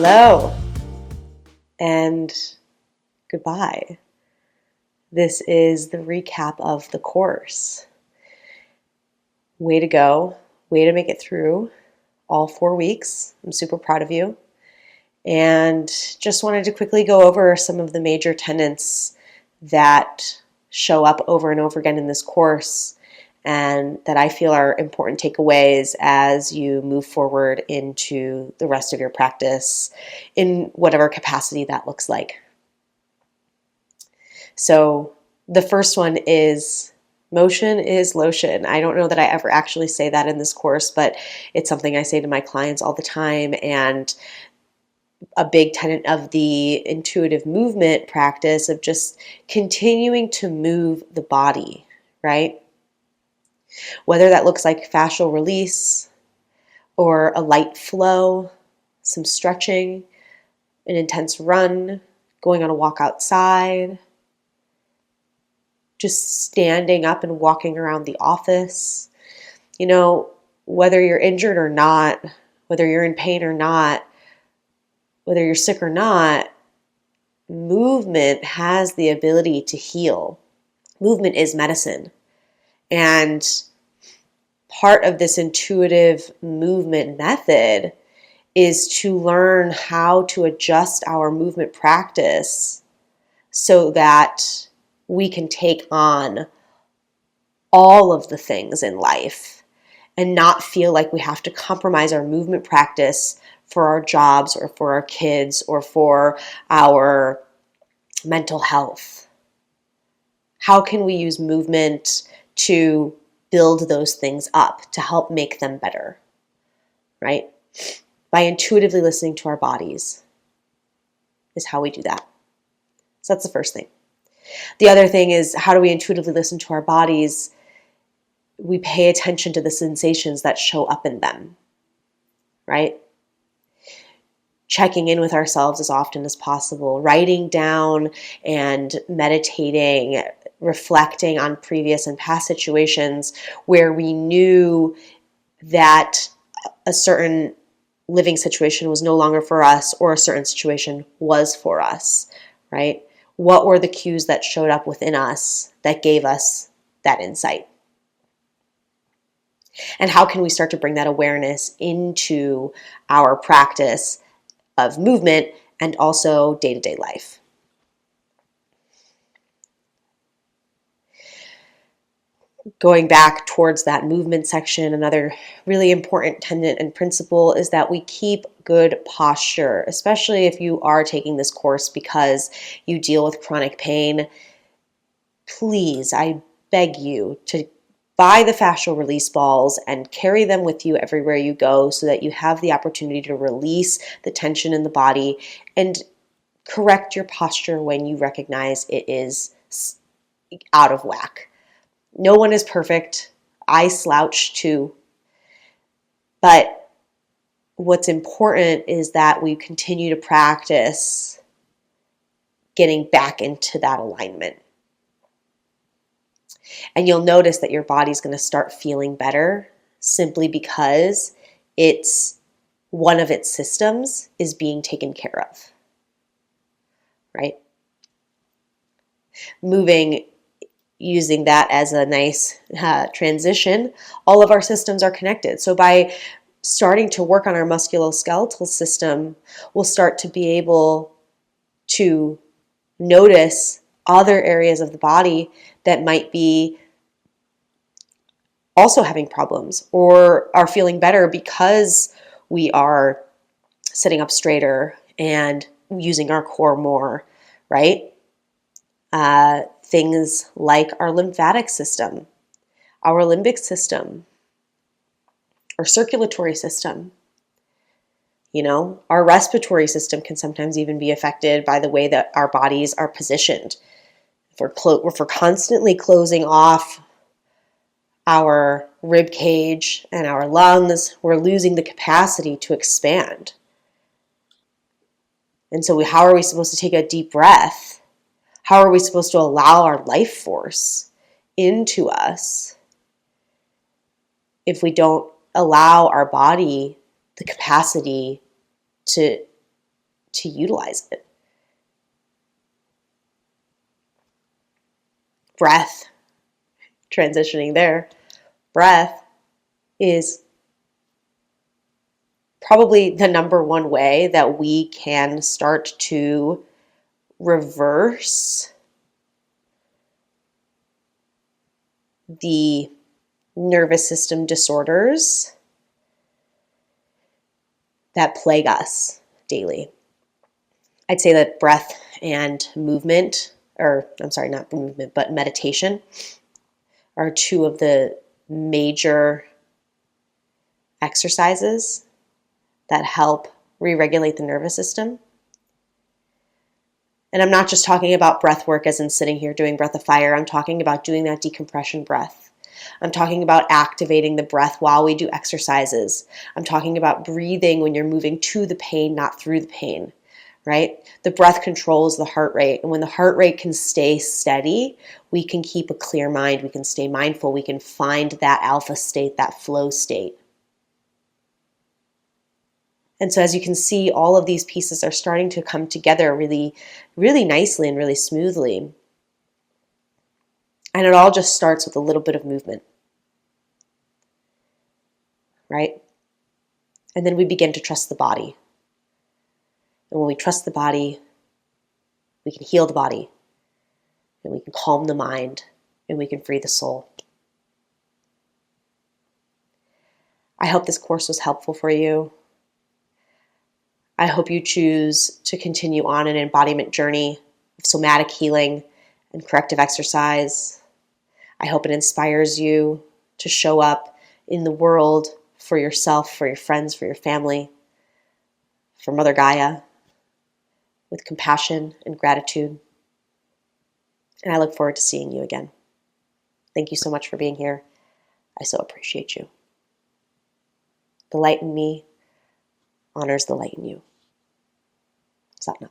Hello and goodbye. This is the recap of the course. Way to go. Way to make it through all 4 weeks. I'm super proud of you. And just wanted to quickly go over some of the major tenets that show up over and over again in this course and that I feel are important takeaways as you move forward into the rest of your practice in whatever capacity that looks like. So the first one is motion is lotion. I don't know that I ever actually say that in this course, but it's something I say to my clients all the time, and a big tenet of the intuitive movement practice of just continuing to move the body, right? Whether that looks like fascial release or a light flow, some stretching, an intense run, going on a walk outside, just standing up and walking around the office. You know, whether you're injured or not, whether you're in pain or not, whether you're sick or not, movement has the ability to heal. Movement is medicine. And part of this intuitive movement method is to learn how to adjust our movement practice so that we can take on all of the things in life and not feel like we have to compromise our movement practice for our jobs or for our kids or for our mental health. How can we use movement to build those things up, to help make them better, right? By intuitively listening to our bodies is how we do that. So that's the first thing. The other thing is, how do we intuitively listen to our bodies? We pay attention to the sensations that show up in them, right? Checking in with ourselves as often as possible, writing down and meditating, reflecting on previous and past situations where we knew that a certain living situation was no longer for us or a certain situation was for us, right? What were the cues that showed up within us that gave us that insight? And how can we start to bring that awareness into our practice of movement and also day-to-day life? Going back towards that movement section, another really important tenet and principle is that we keep good posture, especially if you are taking this course because you deal with chronic pain. Please, I beg you to buy the fascial release balls and carry them with you everywhere you go so that you have the opportunity to release the tension in the body and correct your posture when you recognize it is out of whack. No one is perfect. I slouch too. But what's important is that we continue to practice getting back into that alignment. And you'll notice that your body's going to start feeling better simply because one of its systems is being taken care of, right? Using that as a nice transition, all of our systems are connected. So by starting to work on our musculoskeletal system, we'll start to be able to notice other areas of the body that might be also having problems or are feeling better because we are sitting up straighter and using our core more, right? Things like our lymphatic system, our limbic system, our circulatory system. You know, our respiratory system can sometimes even be affected by the way that our bodies are positioned. If we're constantly closing off our rib cage and our lungs, we're losing the capacity to expand. And so how are we supposed to take a deep breath? How are we supposed to allow our life force into us if we don't allow our body the capacity to to utilize it. Breath, transitioning there, breath is probably the number one way that we can start to reverse the nervous system disorders that plague us daily. I'd say that breath and movement, not movement, but meditation are two of the major exercises that help re-regulate the nervous system. And I'm not just talking about breath work as in sitting here doing breath of fire. I'm talking about doing that decompression breath. I'm talking about activating the breath while we do exercises. I'm talking about breathing when you're moving to the pain, not through the pain, right? The breath controls the heart rate. And when the heart rate can stay steady, we can keep a clear mind. We can stay mindful. We can find that alpha state, that flow state. And so as you can see, all of these pieces are starting to come together really, really nicely and really smoothly. And it all just starts with a little bit of movement, right? And then we begin to trust the body. And when we trust the body, we can heal the body, and we can calm the mind, and we can free the soul. I hope this course was helpful for you. I hope you choose to continue on an embodiment journey of somatic healing and corrective exercise. I hope it inspires you to show up in the world for yourself, for your friends, for your family, for Mother Gaia, with compassion and gratitude. And I look forward to seeing you again. Thank you so much for being here. I so appreciate you. The light in me honors the light in you. Satnam.